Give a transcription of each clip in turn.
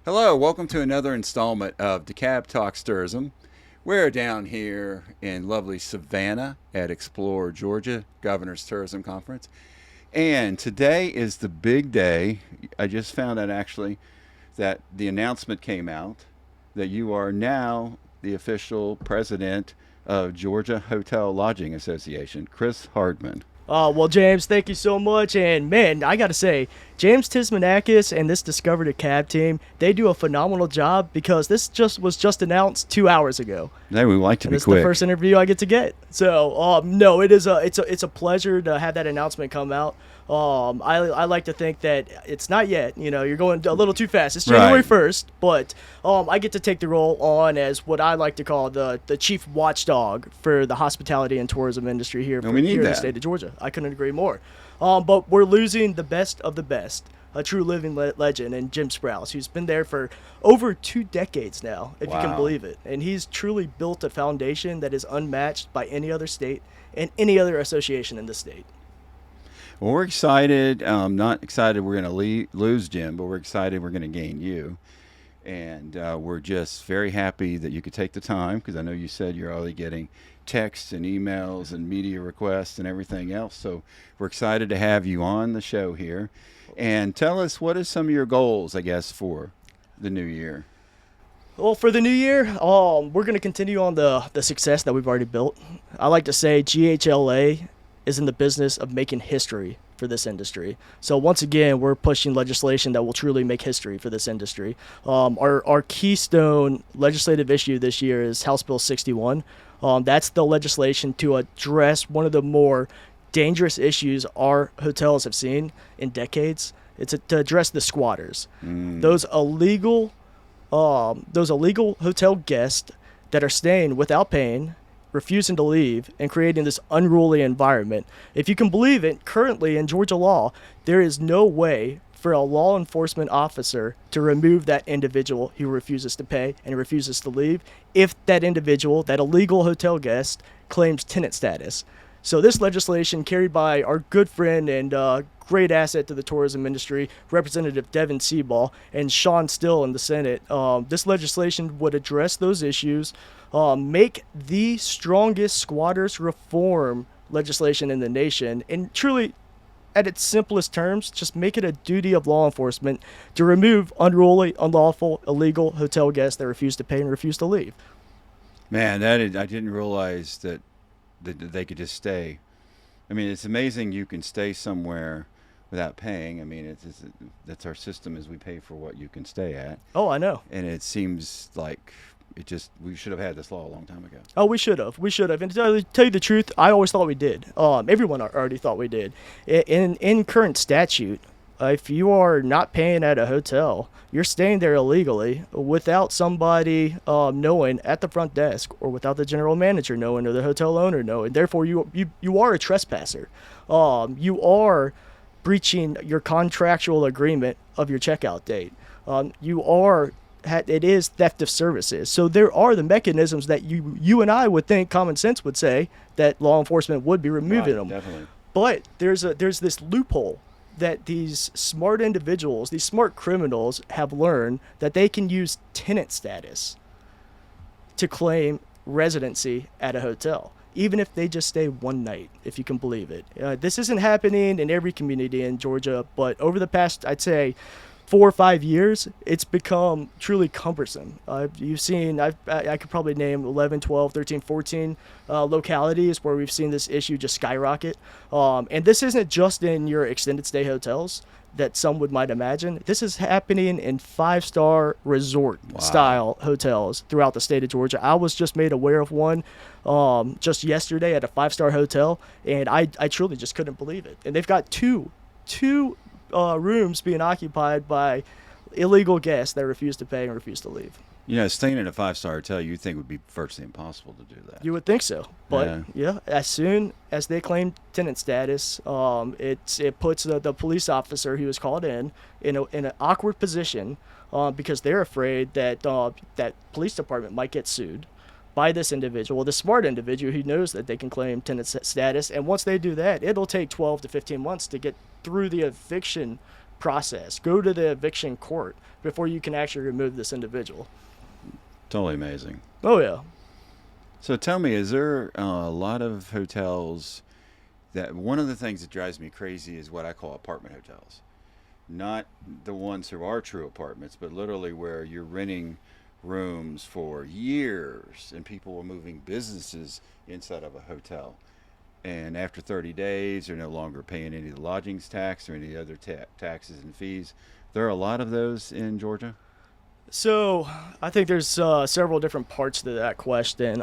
Hello, welcome to another installment of DeKalb Talks Tourism. We're down here in lovely Savannah at Explore, Georgia, Governors Tourism Conference. And today is the big day. I just found out actually that the announcement came out that you are now the official president of Georgia Hotel Lodging Association, Chris Hardman. Well, James, thank you so much. And man, I got to say, James Tismanakis and this Discover the Cab team, they do a phenomenal job because this just announced 2 hours ago. Hey, we like to And be it's the quick. first interview I get to get. So, no, it's a pleasure to have that announcement come out. I like to think that it's not yet. You know, you're going a little too fast. It's January Right. 1st, but I get to take the role on as what I like to call the chief watchdog for the hospitality and tourism industry here, And we need here in the that. state of Georgia. I couldn't agree more. But we're losing the best of the best, a true living legend in Jim Sprouse, who's been there for over 2 decades now, if you can Wow. believe it. And he's truly built a foundation that is unmatched by any other state and any other association in the state. Well, we're excited. Not excited we're going to lose Jim, but we're excited we're going to gain you. And we're just very happy that you could take the time because I know you said you're already getting texts and emails and media requests and everything else. So we're excited to have you on the show here. And tell us, what are some of your goals, I guess, for the new year? Well, for the new year, we're going to continue on the success that we've already built. I like to say GHLA is in the business of making history for this industry. So once again, we're pushing legislation that will truly make history for this industry. Our keystone legislative issue this year is House Bill 61. That's the legislation to address one of the more dangerous issues our hotels have seen in decades. It's to address the squatters, those illegal hotel guests that are staying without paying, refusing to leave, and creating this unruly environment. If you can believe it, currently in Georgia law, there is no way for a law enforcement officer to remove that individual who refuses to pay and refuses to leave if that individual, that illegal hotel guest, claims tenant status. So this legislation, carried by our good friend and great asset to the tourism industry, Representative Devin Seaball and Sean Still in the Senate, this legislation would address those issues, make the strongest squatters reform legislation in the nation, and truly, at its simplest terms, just make it a duty of law enforcement to remove unruly, unlawful, illegal hotel guests that refuse to pay and refuse to leave. Man, I didn't realize that they could just stay. I mean, it's amazing you can stay somewhere without paying. I mean, that's our system is we pay for what you can stay at. Oh, I know. And it seems like we should have had this law a long time ago. Oh, we should have. We should have. And to tell you the truth, I always thought we did. Everyone already thought we did. In current statute, if you are not paying at a hotel, you're staying there illegally without somebody knowing at the front desk, or without the general manager knowing, or the hotel owner knowing. Therefore, you are a trespasser. You are breaching your contractual agreement of your checkout date. It is theft of services. So there are the mechanisms that you and I would think common sense would say that law enforcement would be removing them. Definitely. But there's this loophole that these smart individuals, these smart criminals, have learned that they can use tenant status to claim residency at a hotel, even if they just stay one night, if you can believe it. This isn't happening in every community in Georgia, but over the past, I'd say, 4 or 5 years, it's become truly cumbersome. I could probably name 11, 12, 13, 14 localities where we've seen this issue just skyrocket. And this isn't just in your extended stay hotels that some might imagine. This is happening in 5-star resort style hotels throughout the state of Georgia. I was just made aware of one just yesterday at a 5-star hotel, and I truly just couldn't believe it. And they've got two rooms being occupied by illegal guests that refuse to pay and refuse to leave. You know, staying in a 5-star hotel, you'd think would be virtually impossible to do that. You would think so, but yeah, as soon as they claim tenant status, it puts the police officer who was called in an awkward position, because they're afraid that that police department might get sued by this individual, the smart individual who knows that they can claim tenant status. And once they do that, it'll take 12 to 15 months to get through the eviction process. Go to the eviction court before you can actually remove this individual. Totally amazing. Oh, yeah. So tell me, is there a lot of hotels that one of the things that drives me crazy is what I call apartment hotels? Not the ones who are true apartments, but literally where you're renting rooms for years and people are moving businesses inside of a hotel. And after 30 days, they're no longer paying any of the lodgings tax or any other taxes and fees. There are a lot of those in Georgia? So I think there's several different parts to that question.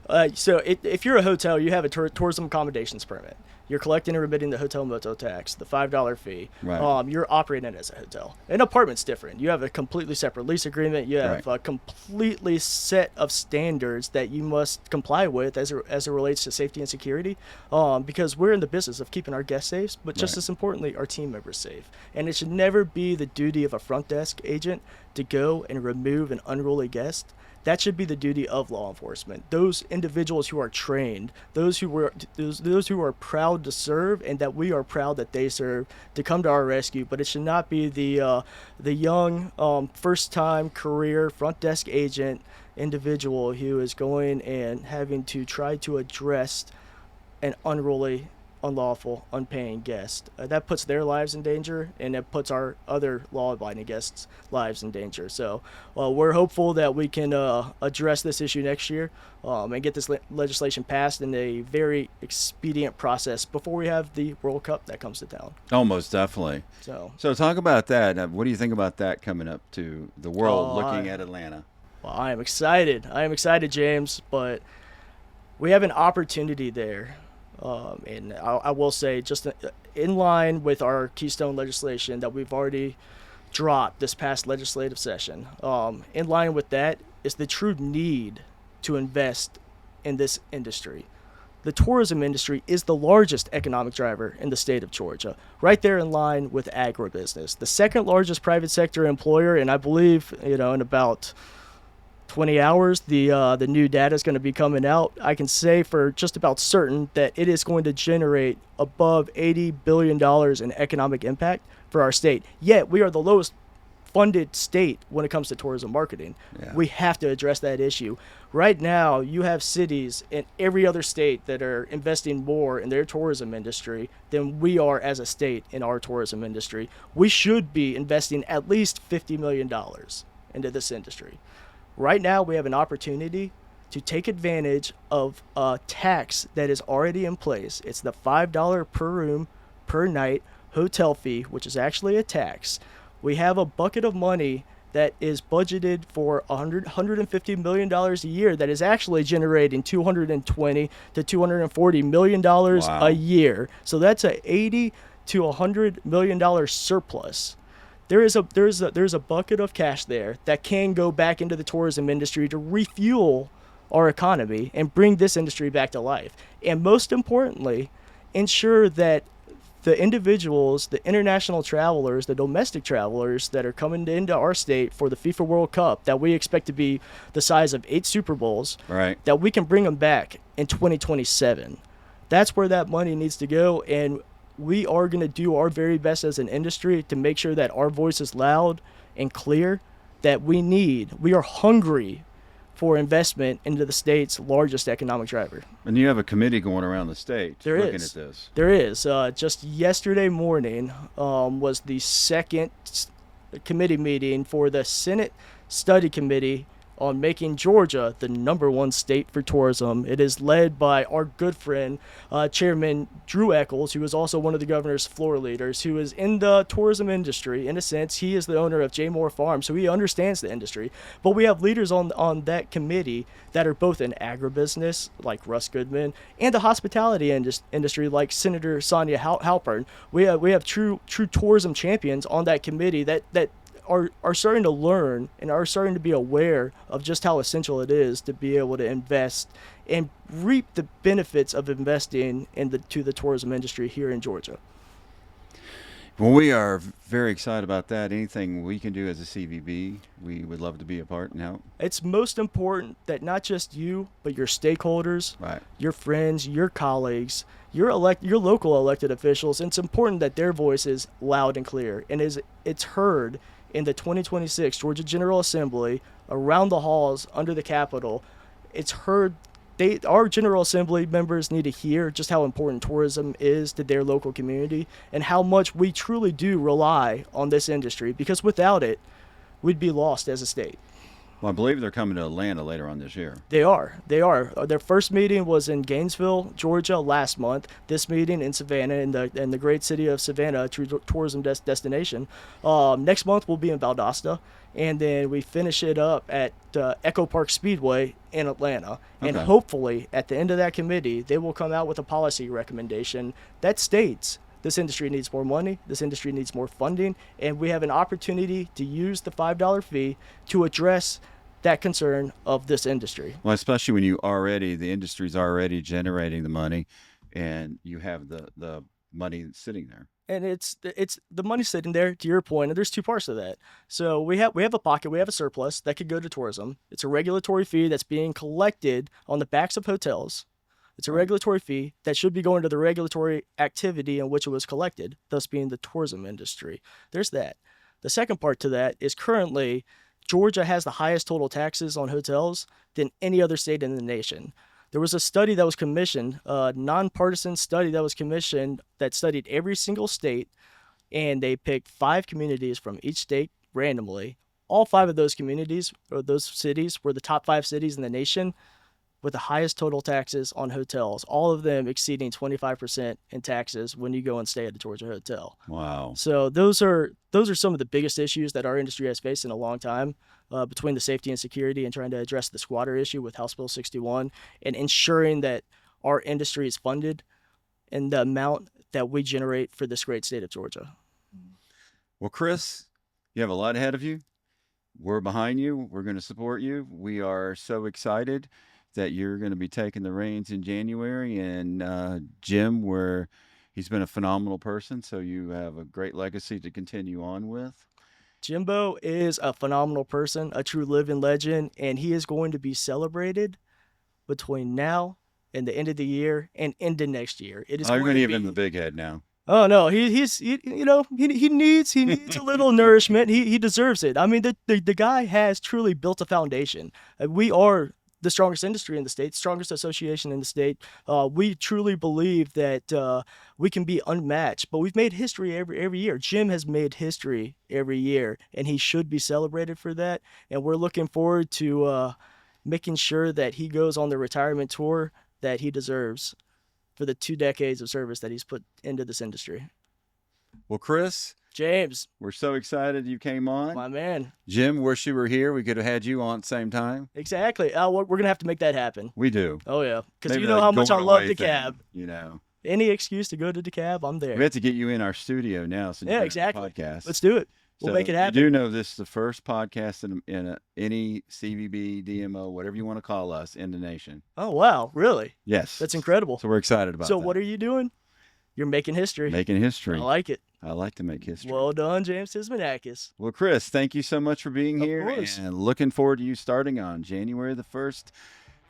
If you're a hotel, you have a tourism accommodations permit. You're collecting and remitting the hotel motel tax, the $5 fee. Right. You're operating it as a hotel. An apartment's different. You have a completely separate lease agreement. You have a completely set of standards that you must comply with as it relates to safety and security. Because we're in the business of keeping our guests safe, but just as importantly, our team members safe. And it should never be the duty of a front desk agent to go and remove an unruly guest. That should be the duty of law enforcement. Those individuals who are trained, those who are proud to serve, and that we are proud that they serve, to come to our rescue. But it should not be the young first-time career front desk agent individual who is going and having to try to address an unruly, unlawful, unpaying guest. That puts their lives in danger, and it puts our other law-abiding guests' lives in danger. So we're hopeful that we can address this issue next year and get this legislation passed in a very expedient process before we have the World Cup that comes to town. Almost definitely. So talk about that. What do you think about that coming up to the world, looking at Atlanta? Well, I am excited. James, but we have an opportunity there. And I will say, just in line with our Keystone legislation that we've already dropped this past legislative session, in line with that is the true need to invest in this industry. The tourism industry is the largest economic driver in the state of Georgia, right there in line with agribusiness. The second largest private sector employer, and I believe, in about 20 hours, the new data is going to be coming out. I can say for just about certain that it is going to generate above $80 billion in economic impact for our state. Yet we are the lowest funded state when it comes to tourism marketing. Yeah. We have to address that issue. Right now, you have cities in every other state that are investing more in their tourism industry than we are as a state in our tourism industry. We should be investing at least $50 million into this industry. Right now, we have an opportunity to take advantage of a tax that is already in place. It's the $5 per room per night hotel fee, which is actually a tax. We have a bucket of money that is budgeted for $150 million a year that is actually generating $220 to $240 million a year. So that's a $80 to $100 million surplus. There's a bucket of cash there that can go back into the tourism industry to refuel our economy and bring this industry back to life. And most importantly, ensure that the individuals, the international travelers, the domestic travelers that are coming into our state for the FIFA World Cup that we expect to be the size of 8 Super Bowls, that we can bring them back in 2027. That's where that money needs to go, and we are going to do our very best as an industry to make sure that our voice is loud and clear, that we are hungry for investment into the state's largest economic driver. And you have a committee going around the state looking at this. There is. Just yesterday morning was the second committee meeting for the Senate Study Committee on making Georgia the #1 state for tourism. It is led by our good friend, Chairman Drew Eccles, who is also one of the governor's floor leaders, who is in the tourism industry. In a sense, he is the owner of J. Moore Farm, so he understands the industry. But we have leaders on that committee that are both in agribusiness, like Russ Goodman, and the hospitality industry, like Senator Sonia Halpern. We have true tourism champions on that committee that are starting to learn and are starting to be aware of just how essential it is to be able to invest and reap the benefits of investing to the tourism industry here in Georgia. Well, we are very excited about that. Anything we can do as a CVB, we would love to be a part and help. It's most important that not just you, but your stakeholders, Right. your friends, your colleagues, your local elected officials. And it's important that their voice is loud and clear, and it's heard in the 2026 Georgia General Assembly, around the halls under the Capitol. It's heard. Our General Assembly members need to hear just how important tourism is to their local community and how much we truly do rely on this industry, because without it, we'd be lost as a state. Well, I believe they're coming to Atlanta later on this year. They are. Their first meeting was in Gainesville, Georgia last month. This meeting in Savannah, in the great city of Savannah, a tourism destination. Next month we'll be in Valdosta, and then we finish it up at Echo Park Speedway in Atlanta. And Okay. hopefully at the end of that committee, they will come out with a policy recommendation that states this industry needs more money, this industry needs more funding, and we have an opportunity to use the $5 fee to address that concern of this industry. Well, especially when the industry's already generating the money, and you have the money sitting there. And it's the money sitting there, to your point, and there's two parts to that. So we have a pocket, we have a surplus that could go to tourism. It's a regulatory fee that's being collected on the backs of hotels. It's a regulatory fee that should be going to the regulatory activity in which it was collected, thus being the tourism industry. There's that. The second part to that is currently Georgia has the highest total taxes on hotels than any other state in the nation. There was a study that was commissioned, a nonpartisan study that was commissioned that studied every single state, and they picked 5 communities from each state randomly. All 5 of those communities, or those cities, were the top 5 cities in the nation with the highest total taxes on hotels, all of them exceeding 25% in taxes when you go and stay at a Georgia hotel. Wow. So those are some of the biggest issues that our industry has faced in a long time, between the safety and security and trying to address the squatter issue with House Bill 61 and ensuring that our industry is funded in the amount that we generate for this great state of Georgia. Well, Chris, you have a lot ahead of you. We're behind you. We're going to support you. We are so excited that you're going to be taking the reins in January. And Jim, he's been a phenomenal person, so you have a great legacy to continue on with. Jimbo is a phenomenal person, a true living legend, and he is going to be celebrated between now and the end of the year and into next year. It is I'm going to give be... him the big head now. Oh no, he needs a little nourishment. He deserves it. I mean, the guy has truly built a foundation. We are the strongest industry in the state, strongest association in the state. We truly believe that we can be unmatched, but we've made history every year. Jim has made history every year, and he should be celebrated for that. And we're looking forward to making sure that he goes on the retirement tour that he deserves for the 2 decades of service that he's put into this industry. Well, Chris, James, we're so excited you came on. my man. Jim, wish you were here. We could have had you on at the same time. Exactly. We're going to have to make that happen. We do. Oh, yeah. Because Maybe you know that how much I going love away DeKalb. thing, you know. Any excuse to go to DeKalb, I'm there. We have to get you in our studio now. Since Yeah, you're exactly. on the podcast. Let's do it. We'll make it happen. You do know this is the first podcast in any CVB, DMO, whatever you want to call us, in the nation. Oh, wow. Really? Yes. That's incredible. So we're excited about that. So what are you doing? You're making history. Making history. I like it. I like to make history. Well done, James Tismanakis. Well, Chris, thank you so much for being here. Of course. And looking forward to you starting on January the 1st,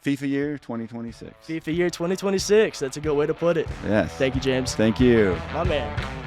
FIFA year 2026. FIFA year 2026. That's a good way to put it. Yes. Thank you, James. Thank you. My man.